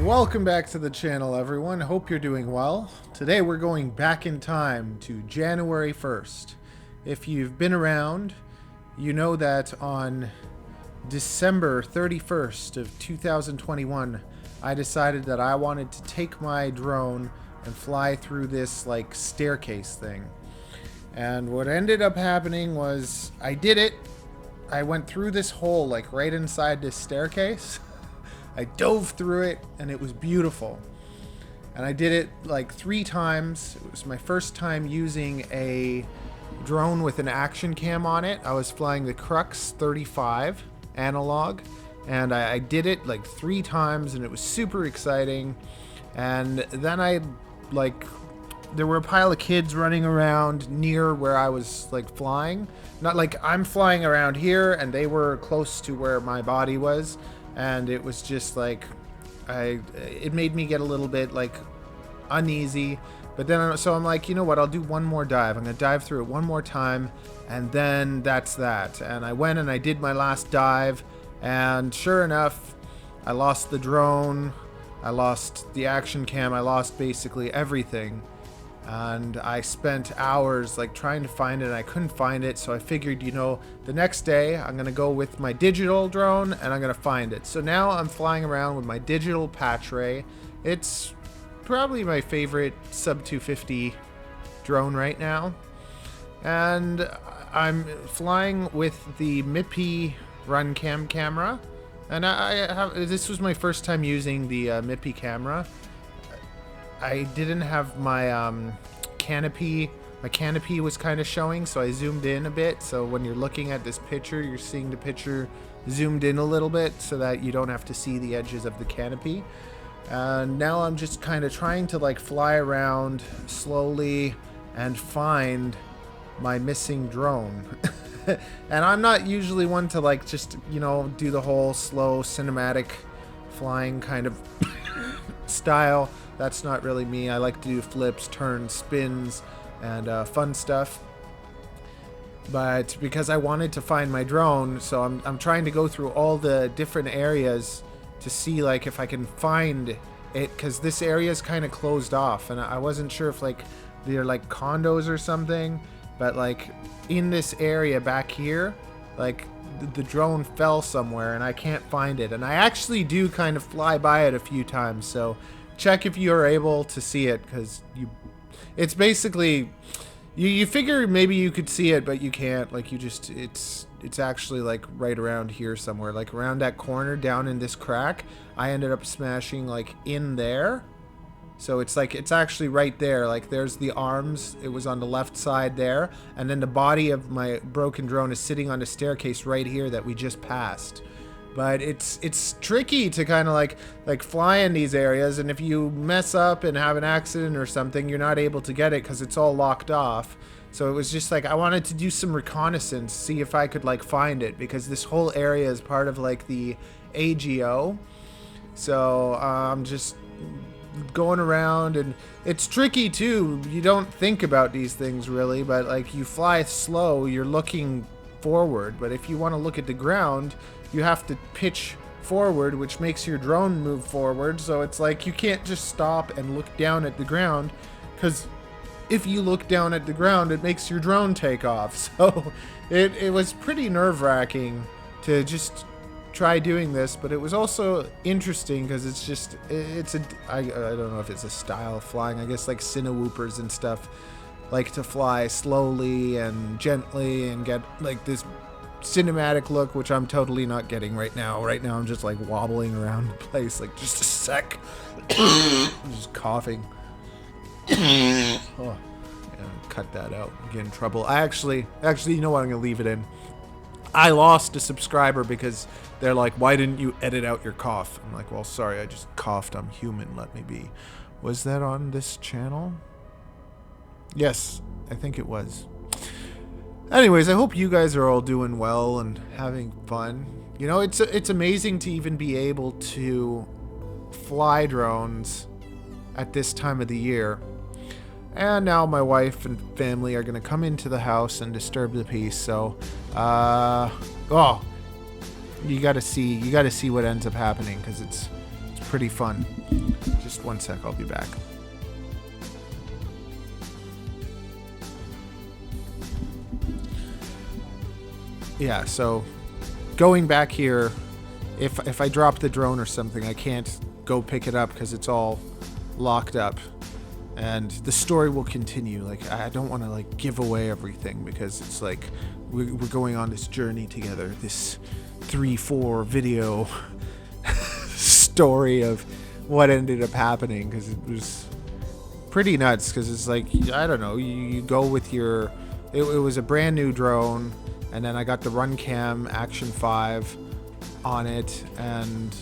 Welcome back to the channel, everyone. Hope you're doing well. Today we're going back in time to January 1st. If you've been around, you know that on December 31st of 2021, I decided that I wanted to take my drone and fly through this like staircase thing. And what ended up happening was I did it. I went through this hole like right inside this staircase. I dove through it and it was beautiful. And I did it like 3 times. It was my first time using a drone with an action cam on it. I was flying the Crux 35 analog, and I did it like 3 times and it was super exciting. And then there were a pile of kids running around near where I was like flying. Not like I'm flying around here and they were close to where my body was. And it was just like, it made me get a little bit like uneasy. But then, so I'm like, you know what, I'll do one more dive. I'm gonna dive through it one more time, and then that's that. And I went and I did my last dive, and sure enough, I lost the drone, I lost the action cam, I lost basically everything. And I spent hours like trying to find it and I couldn't find it. So I figured, you know, the next day I'm going to go with my digital drone and I'm going to find it. So now I'm flying around with my digital patch ray. It's probably my favorite sub 250 drone right now. And I'm flying with the MIPI RunCam camera. And this was my first time using the MIPI camera. I didn't have my canopy. My canopy was kind of showing, so I zoomed in a bit. So when you're looking at this picture, you're seeing the picture zoomed in a little bit so that you don't have to see the edges of the canopy. And now I'm just kind of trying to like fly around slowly and find my missing drone. And I'm not usually one to like just, you know, do the whole slow cinematic flying kind of style. That's not really me. I like to do flips, turns, spins, and fun stuff. But because I wanted to find my drone, so I'm trying to go through all the different areas to see like if I can find it, because this area is kind of closed off, and I wasn't sure if like they're like condos or something. But like in this area back here, like the drone fell somewhere and I can't find it. And I actually do kind of fly by it a few times, so check if you are able to see it, because it's basically, you figure maybe you could see it, but you can't. Like you just, it's actually like right around here somewhere, like around that corner down in this crack. I ended up smashing like in there. So it's like, it's actually right there. Like there's the arms. It was on the left side there. And then the body of my broken drone is sitting on the staircase right here that we just passed. But it's tricky to kind of like fly in these areas, and if you mess up and have an accident or something, you're not able to get it because it's all locked off. So it was just like I wanted to do some reconnaissance, see if I could like find it, because this whole area is part of like the AGO. So I'm just going around, and it's tricky too. You don't think about these things really, but like you fly slow, you're looking forward. But if you want to look at the ground, you have to pitch forward, which makes your drone move forward. So it's like you can't just stop and look down at the ground, because if you look down at the ground, it makes your drone take off. So it was pretty nerve-wracking to just try doing this, but it was also interesting because I don't know if it's a style of flying. I guess like Cinewoopers and stuff like to fly slowly and gently and get like this cinematic look, which I'm totally not getting right now. Right now I'm just like wobbling around the place, like just a sec. I'm just coughing. Oh, yeah, cut that out. Get in trouble. Actually, you know what? I'm gonna leave it in. I lost a subscriber because they're like, why didn't you edit out your cough? I'm like, well, sorry, I just coughed. I'm human. Let me be. Was that on this channel? Yes, I think it was. Anyways, I hope you guys are all doing well and having fun. You know, it's amazing to even be able to fly drones at this time of the year. And now my wife and family are going to come into the house and disturb the peace. So, you got to see what ends up happening, because it's pretty fun. Just one sec, I'll be back. Yeah, so going back here, if I drop the drone or something, I can't go pick it up because it's all locked up. And the story will continue. Like, I don't want to like give away everything because it's like we're going on this journey together, this 3-4 video story of what ended up happening, because it was pretty nuts. Because it's like, I don't know, you go with your, it was a brand new drone, and then I got the Runcam Action 5 on it, and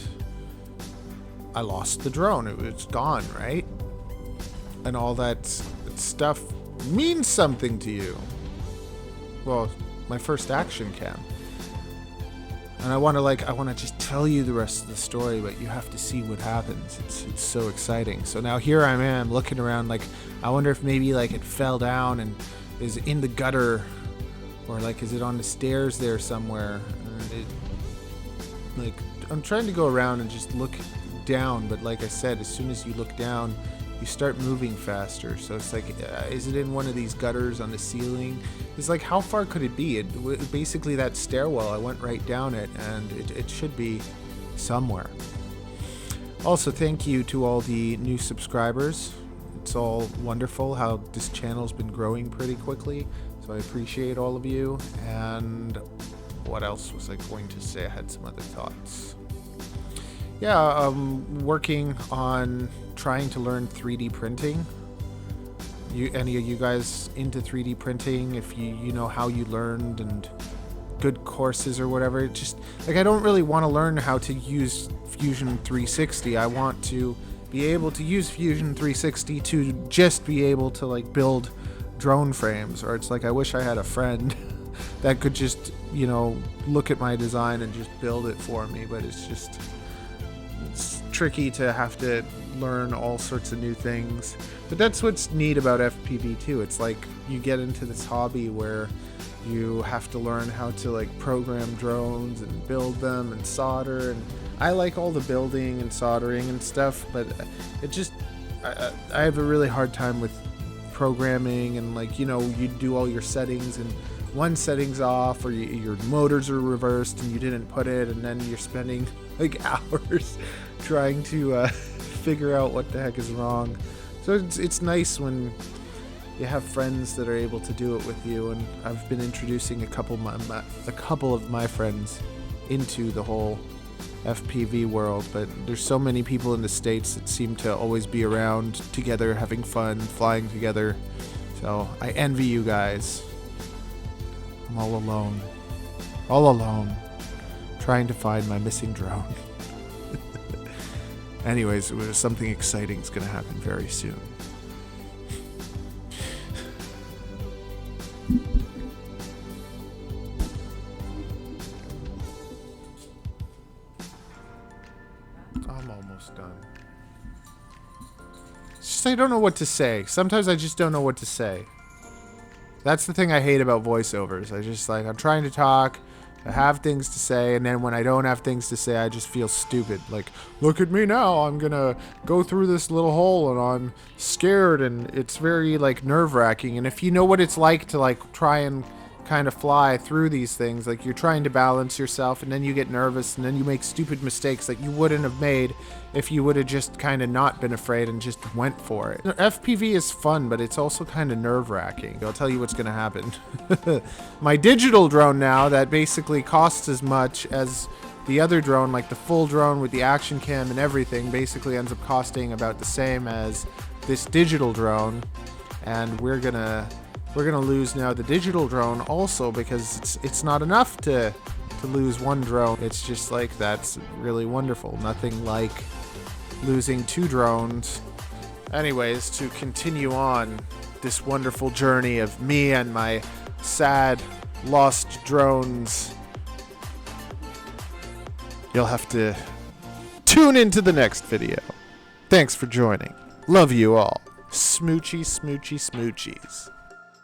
I lost the drone. It's gone, right? And all that stuff means something to you. Well, my first action cam. And I want to just tell you the rest of the story, but you have to see what happens. It's so exciting. So now here I am looking around, like, I wonder if maybe like it fell down and is in the gutter, or like is it on the stairs there somewhere? Like, I'm trying to go around and just look down, but like I said, as soon as you look down, you start moving faster. So it's like, is it in one of these gutters on the ceiling? It's like, how far could it be? Basically that stairwell, I went right down it, and it should be somewhere. Also, thank you to all the new subscribers. It's all wonderful how this channel's been growing pretty quickly, so I appreciate all of you. And what else was I going to say? I had some other thoughts. Yeah, working on trying to learn 3D printing. Any of you guys into 3D printing? If you know how you learned and good courses or whatever. It just, like, I don't really want to learn how to use Fusion 360. I want to be able to use Fusion 360 to just be able to like build drone frames. Or it's like, I wish I had a friend that could just, you know, look at my design and just build it for me. But it's just, it's tricky to have to learn all sorts of new things. But that's what's neat about FPV too. It's like you get into this hobby where you have to learn how to like program drones and build them and solder, and I like all the building and soldering and stuff, but it just, I have a really hard time with programming. And like, you know, you do all your settings and one setting's off, or your motors are reversed and you didn't put it, and then you're spending like hours trying to figure out what the heck is wrong. So it's nice when you have friends that are able to do it with you, and I've been introducing a couple of my friends into the whole FPV world. But there's so many people in the States that seem to always be around together, having fun, flying together. So I envy you guys. I'm all alone, trying to find my missing drone. Anyways, something exciting is going to happen very soon. I'm almost done. It's just I don't know what to say. Sometimes I just don't know what to say. That's the thing I hate about voiceovers. I just like, I'm trying to talk, I have things to say, and then when I don't have things to say, I just feel stupid. Like, look at me now, I'm gonna go through this little hole and I'm scared, and it's very like nerve-wracking. And if you know what it's like to like try and kind of fly through these things, like you're trying to balance yourself and then you get nervous and then you make stupid mistakes that you wouldn't have made if you would have just kind of not been afraid and just went for it. FPV is fun, but it's also kind of nerve-wracking. I'll tell you what's going to happen. My digital drone now, that basically costs as much as the other drone, like the full drone with the action cam and everything, basically ends up costing about the same as this digital drone. And we're gonna lose now the digital drone also, because it's not enough to lose one drone. It's just like, that's really wonderful. Nothing like losing two drones. Anyways, to continue on this wonderful journey of me and my sad lost drones, you'll have to tune into the next video. Thanks for joining. Love you all. Smoochy, smoochy, smoochies.